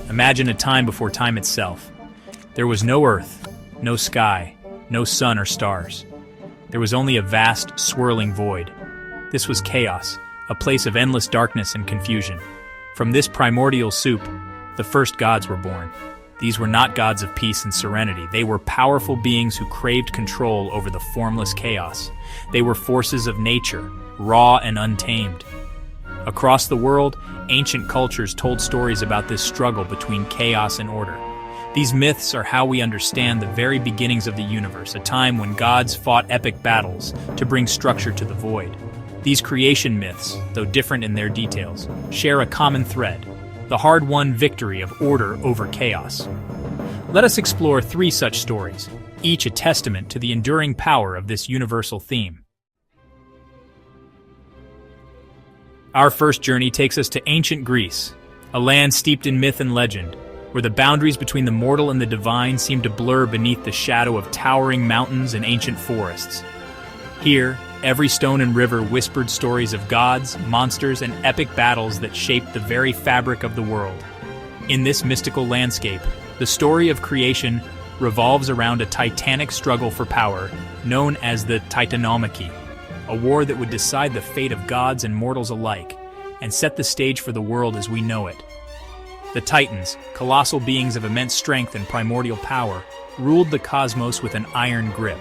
Imagine a time before time itself. There was no earth, no sky, no sun or stars. There was only a vast, swirling void. This was chaos, a place of endless darkness and confusion. From this primordial soup, the first gods were born. These were not gods of peace and serenity. They were powerful beings who craved control over the formless chaos. They were forces of nature, raw and untamed. Across the world, ancient cultures told stories about this struggle between chaos and order. These myths are how we understand the very beginnings of the universe, a time when gods fought epic battles to bring structure to the void. These creation myths, though different in their details, share a common thread: the hard-won victory of order over chaos. Let us explore 3 such stories, each a testament to the enduring power of this universal theme. Our first journey takes us to ancient Greece, a land steeped in myth and legend, where the boundaries between the mortal and the divine seem to blur beneath the shadow of towering mountains and ancient forests. Here, every stone and river whispered stories of gods, monsters, and epic battles that shaped the very fabric of the world. In this mystical landscape, the story of creation revolves around a titanic struggle for power, known as the Titanomachy, a war that would decide the fate of gods and mortals alike, and set the stage for the world as we know it. The Titans, colossal beings of immense strength and primordial power, ruled the cosmos with an iron grip.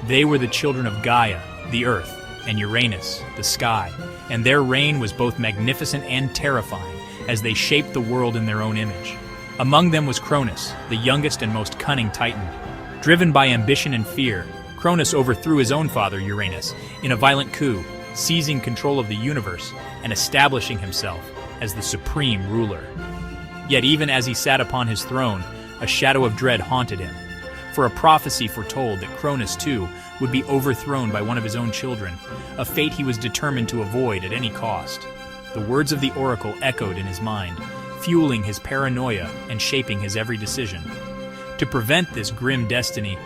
They were the children of Gaia, the earth, and Uranus, the sky, and their reign was both magnificent and terrifying as they shaped the world in their own image. Among them was Cronus, the youngest and most cunning Titan. Driven by ambition and fear, Cronus overthrew his own father, Uranus, in a violent coup, seizing control of the universe and establishing himself as the supreme ruler. Yet even as he sat upon his throne, a shadow of dread haunted him. For a prophecy foretold that Cronus, too, would be overthrown by one of his own children, a fate he was determined to avoid at any cost. The words of the oracle echoed in his mind, fueling his paranoia and shaping his every decision. To prevent this grim destiny,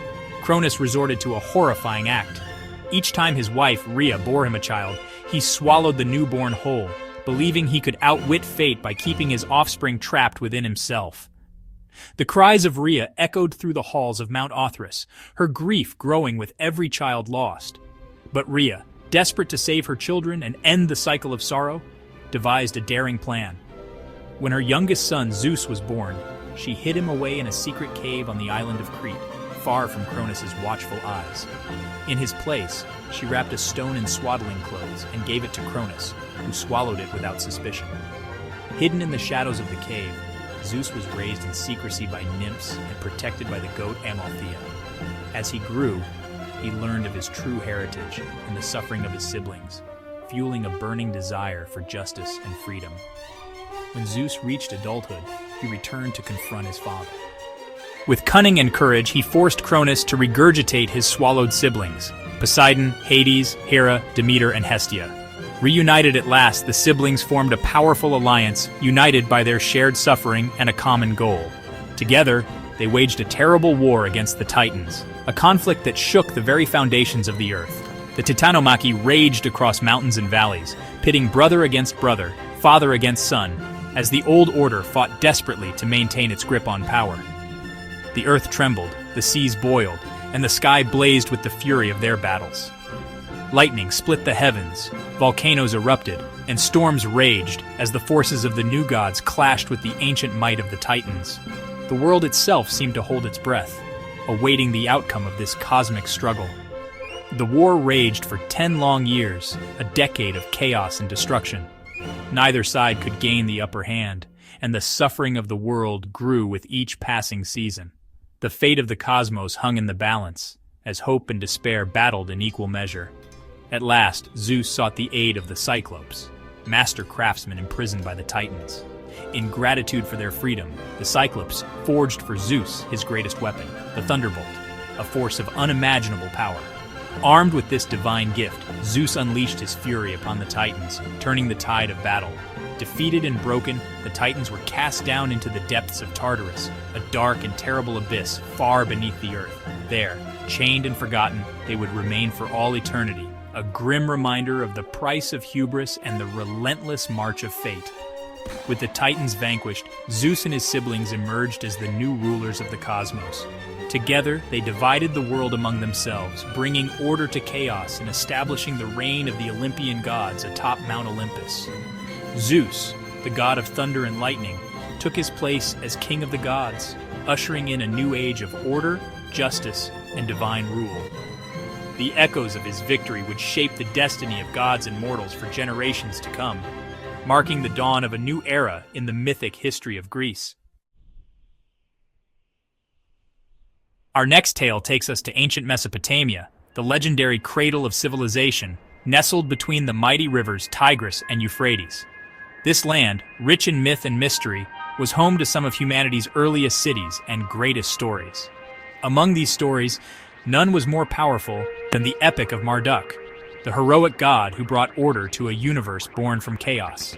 Cronus resorted to a horrifying act. Each time his wife, Rhea, bore him a child, he swallowed the newborn whole, believing he could outwit fate by keeping his offspring trapped within himself. The cries of Rhea echoed through the halls of Mount Othrys, her grief growing with every child lost. But Rhea, desperate to save her children and end the cycle of sorrow, devised a daring plan. When her youngest son, Zeus, was born, she hid him away in a secret cave on the island of Crete, far from Cronus's watchful eyes. In his place, she wrapped a stone in swaddling clothes and gave it to Cronus, who swallowed it without suspicion. Hidden in the shadows of the cave, Zeus was raised in secrecy by nymphs and protected by the goat Amalthea. As he grew, he learned of his true heritage and the suffering of his siblings, fueling a burning desire for justice and freedom. When Zeus reached adulthood, he returned to confront his father. With cunning and courage, he forced Cronus to regurgitate his swallowed siblings: Poseidon, Hades, Hera, Demeter, and Hestia. Reunited at last, the siblings formed a powerful alliance, united by their shared suffering and a common goal. Together, they waged a terrible war against the Titans, a conflict that shook the very foundations of the earth. The Titanomachy raged across mountains and valleys, pitting brother against brother, father against son, as the old order fought desperately to maintain its grip on power. The earth trembled, the seas boiled, and the sky blazed with the fury of their battles. Lightning split the heavens, volcanoes erupted, and storms raged as the forces of the new gods clashed with the ancient might of the Titans. The world itself seemed to hold its breath, awaiting the outcome of this cosmic struggle. The war raged for 10 long years, a decade of chaos and destruction. Neither side could gain the upper hand, and the suffering of the world grew with each passing season. The fate of the cosmos hung in the balance, as hope and despair battled in equal measure. At last, Zeus sought the aid of the Cyclopes, master craftsmen imprisoned by the Titans. In gratitude for their freedom, the Cyclopes forged for Zeus his greatest weapon, the Thunderbolt, a force of unimaginable power. Armed with this divine gift, Zeus unleashed his fury upon the Titans, turning the tide of battle. Defeated and broken, the Titans were cast down into the depths of Tartarus, a dark and terrible abyss far beneath the earth. There, chained and forgotten, they would remain for all eternity, a grim reminder of the price of hubris and the relentless march of fate. With the Titans vanquished, Zeus and his siblings emerged as the new rulers of the cosmos. Together, they divided the world among themselves, bringing order to chaos and establishing the reign of the Olympian gods atop Mount Olympus. Zeus, the god of thunder and lightning, took his place as king of the gods, ushering in a new age of order, justice, and divine rule. The echoes of his victory would shape the destiny of gods and mortals for generations to come, marking the dawn of a new era in the mythic history of Greece. Our next tale takes us to ancient Mesopotamia, the legendary cradle of civilization, nestled between the mighty rivers Tigris and Euphrates. This land, rich in myth and mystery, was home to some of humanity's earliest cities and greatest stories. Among these stories, none was more powerful than the epic of Marduk, the heroic god who brought order to a universe born from chaos.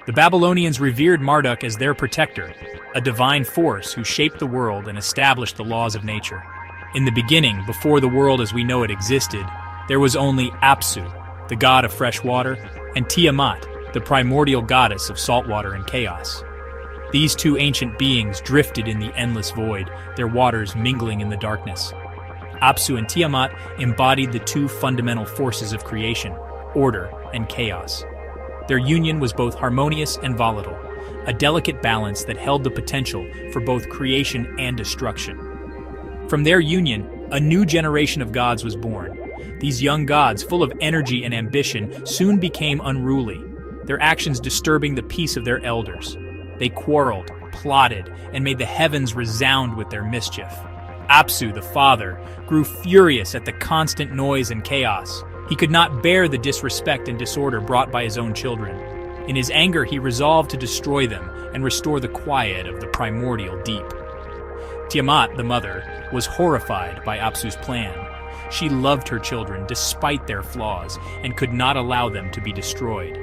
The Babylonians revered Marduk as their protector, a divine force who shaped the world and established the laws of nature. In the beginning, before the world as we know it existed, there was only Apsu, the god of fresh water, and Tiamat, the primordial goddess of salt water and chaos. These two ancient beings drifted in the endless void, their waters mingling in the darkness. Apsu and Tiamat embodied the two fundamental forces of creation, order and chaos. Their union was both harmonious and volatile, a delicate balance that held the potential for both creation and destruction. From their union, a new generation of gods was born. These young gods, full of energy and ambition, soon became unruly, their actions disturbing the peace of their elders. They quarreled, plotted, and made the heavens resound with their mischief. Apsu, the father, grew furious at the constant noise and chaos. He could not bear the disrespect and disorder brought by his own children. In his anger, he resolved to destroy them and restore the quiet of the primordial deep. Tiamat, the mother, was horrified by Apsu's plan. She loved her children despite their flaws and could not allow them to be destroyed.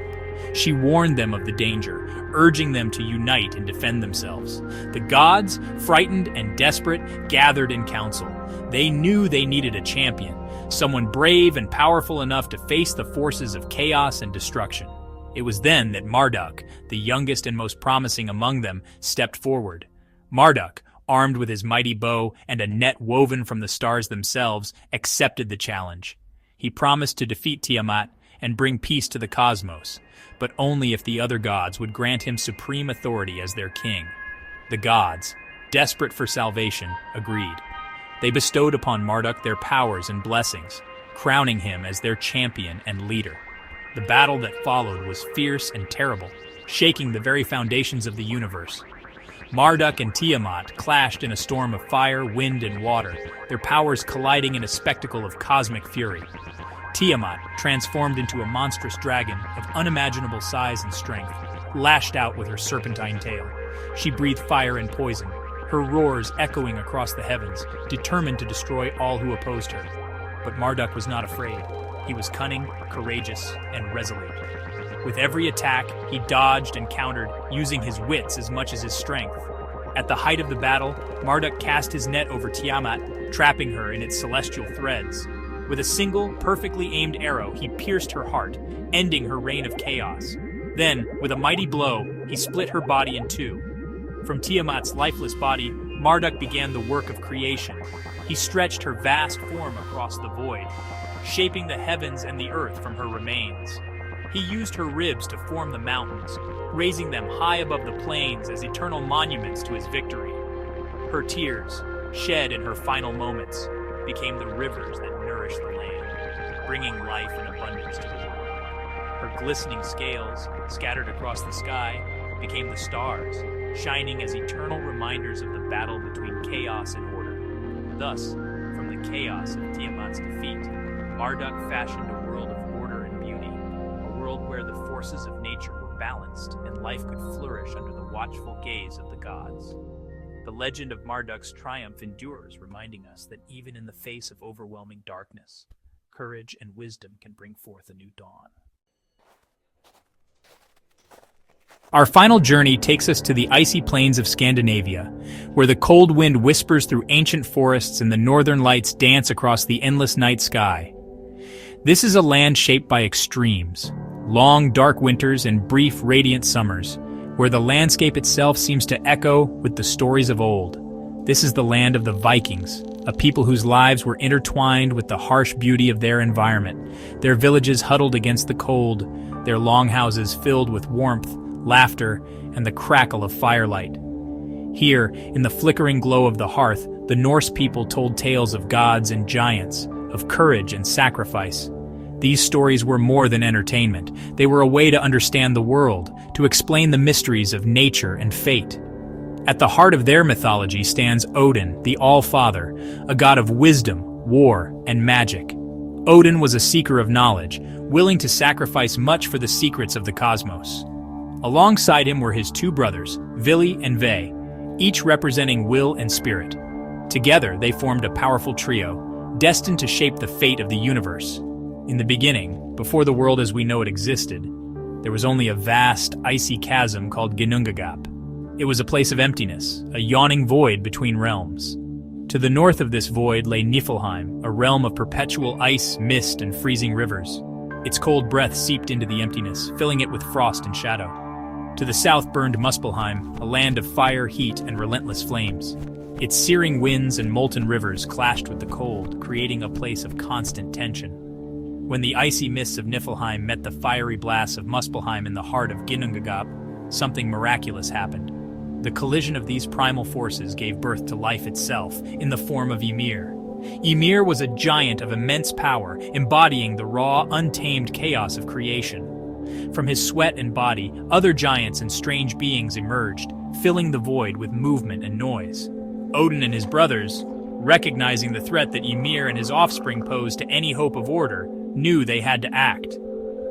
She warned them of the danger, urging them to unite and defend themselves. The gods, frightened and desperate, gathered in council. They knew they needed a champion, someone brave and powerful enough to face the forces of chaos and destruction. It was then that Marduk, the youngest and most promising among them, stepped forward. Marduk, armed with his mighty bow and a net woven from the stars themselves, accepted the challenge. He promised to defeat Tiamat and bring peace to the cosmos, but only if the other gods would grant him supreme authority as their king. The gods, desperate for salvation, agreed. They bestowed upon Marduk their powers and blessings, crowning him as their champion and leader. The battle that followed was fierce and terrible, shaking the very foundations of the universe. Marduk and Tiamat clashed in a storm of fire, wind, and water, their powers colliding in a spectacle of cosmic fury. Tiamat, transformed into a monstrous dragon of unimaginable size and strength, lashed out with her serpentine tail. She breathed fire and poison, her roars echoing across the heavens, determined to destroy all who opposed her. But Marduk was not afraid. He was cunning, courageous, and resolute. With every attack, he dodged and countered, using his wits as much as his strength. At the height of the battle, Marduk cast his net over Tiamat, trapping her in its celestial threads. With a single, perfectly aimed arrow, he pierced her heart, ending her reign of chaos. Then, with a mighty blow, he split her body in two. From Tiamat's lifeless body, Marduk began the work of creation. He stretched her vast form across the void, shaping the heavens and the earth from her remains. He used her ribs to form the mountains, raising them high above the plains as eternal monuments to his victory. Her tears, shed in her final moments, became the rivers that nourished the land, bringing life and abundance to the world. Her glistening scales, scattered across the sky, became the stars, shining as eternal reminders of the battle between chaos and order. Thus, from the chaos of Tiamat's defeat, Marduk fashioned a world of order and beauty, a world where the forces of nature were balanced and life could flourish under the watchful gaze of the gods. The legend of Marduk's triumph endures, reminding us that even in the face of overwhelming darkness, courage and wisdom can bring forth a new dawn. Our final journey takes us to the icy plains of Scandinavia, where the cold wind whispers through ancient forests and the northern lights dance across the endless night sky. This is a land shaped by extremes, long dark winters and brief radiant summers, where the landscape itself seems to echo with the stories of old. This is the land of the Vikings, a people whose lives were intertwined with the harsh beauty of their environment, their villages huddled against the cold, their longhouses filled with warmth, laughter, and the crackle of firelight. Here, in the flickering glow of the hearth, the Norse people told tales of gods and giants, of courage and sacrifice. These stories were more than entertainment. They were a way to understand the world, to explain the mysteries of nature and fate. At the heart of their mythology stands Odin, the All-Father, a god of wisdom, war, and magic. Odin was a seeker of knowledge, willing to sacrifice much for the secrets of the cosmos. Alongside him were his two brothers, Vili and Ve, each representing will and spirit. Together, they formed a powerful trio, destined to shape the fate of the universe. In the beginning, before the world as we know it existed, there was only a vast, icy chasm called Ginnungagap. It was a place of emptiness, a yawning void between realms. To the north of this void lay Niflheim, a realm of perpetual ice, mist, and freezing rivers. Its cold breath seeped into the emptiness, filling it with frost and shadow. To the south burned Muspelheim, a land of fire, heat, and relentless flames. Its searing winds and molten rivers clashed with the cold, creating a place of constant tension. When the icy mists of Niflheim met the fiery blasts of Muspelheim in the heart of Ginnungagap, something miraculous happened. The collision of these primal forces gave birth to life itself, in the form of Ymir. Ymir was a giant of immense power, embodying the raw, untamed chaos of creation. From his sweat and body, other giants and strange beings emerged, filling the void with movement and noise. Odin and his brothers, recognizing the threat that Ymir and his offspring posed to any hope of order, knew they had to act.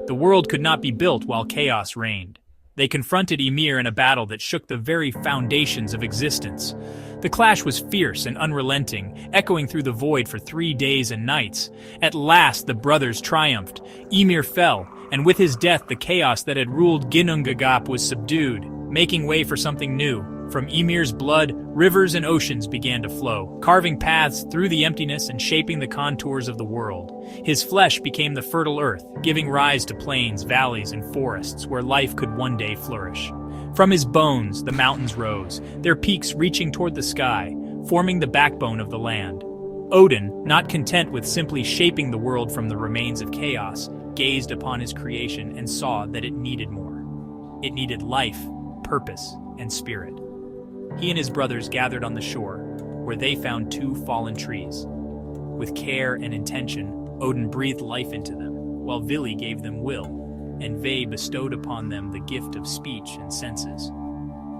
The world could not be built while chaos reigned. They confronted Ymir in a battle that shook the very foundations of existence. The clash was fierce and unrelenting, echoing through the void for 3 days and nights. At last, the brothers triumphed. Ymir fell, and with his death, the chaos that had ruled Ginnungagap was subdued, making way for something new. From Ymir's blood, rivers and oceans began to flow, carving paths through the emptiness and shaping the contours of the world. His flesh became the fertile earth, giving rise to plains, valleys, and forests where life could one day flourish. From his bones, the mountains rose, their peaks reaching toward the sky, forming the backbone of the land. Odin, not content with simply shaping the world from the remains of chaos, gazed upon his creation and saw that it needed more. It needed life, purpose, and spirit. He and his brothers gathered on the shore, where they found 2 fallen trees. With care and intention, Odin breathed life into them, while Vili gave them will, and Ve bestowed upon them the gift of speech and senses.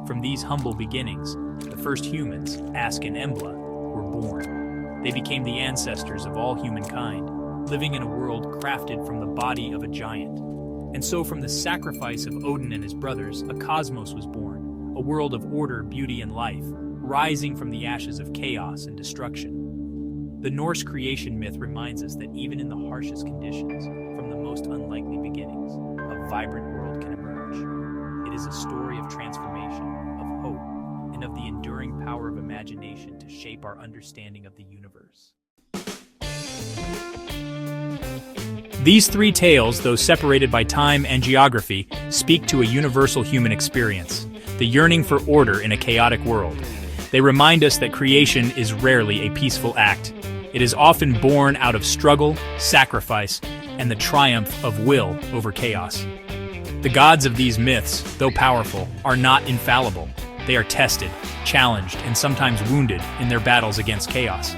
From these humble beginnings, the first humans, Ask and Embla, were born. They became the ancestors of all humankind, living in a world crafted from the body of a giant. And so from the sacrifice of Odin and his brothers, a cosmos was born. A world of order, beauty, and life, rising from the ashes of chaos and destruction. The Norse creation myth reminds us that even in the harshest conditions, from the most unlikely beginnings, a vibrant world can emerge. It is a story of transformation, of hope, and of the enduring power of imagination to shape our understanding of the universe. These 3 tales, though separated by time and geography, speak to a universal human experience. The yearning for order in a chaotic world. They remind us that creation is rarely a peaceful act. It is often born out of struggle, sacrifice, and the triumph of will over chaos. The gods of these myths, though powerful, are not infallible. They are tested, challenged, and sometimes wounded in their battles against chaos.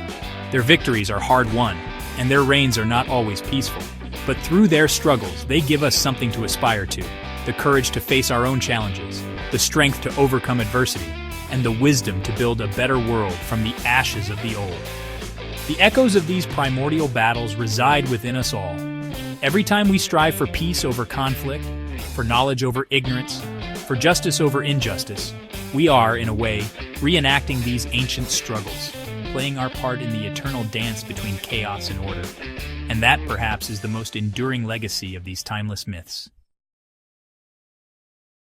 Their victories are hard-won, and their reigns are not always peaceful. But through their struggles, they give us something to aspire to, the courage to face our own challenges, the strength to overcome adversity, and the wisdom to build a better world from the ashes of the old. The echoes of these primordial battles reside within us all. Every time we strive for peace over conflict, for knowledge over ignorance, for justice over injustice, we are, in a way, reenacting these ancient struggles, playing our part in the eternal dance between chaos and order. And that, perhaps, is the most enduring legacy of these timeless myths.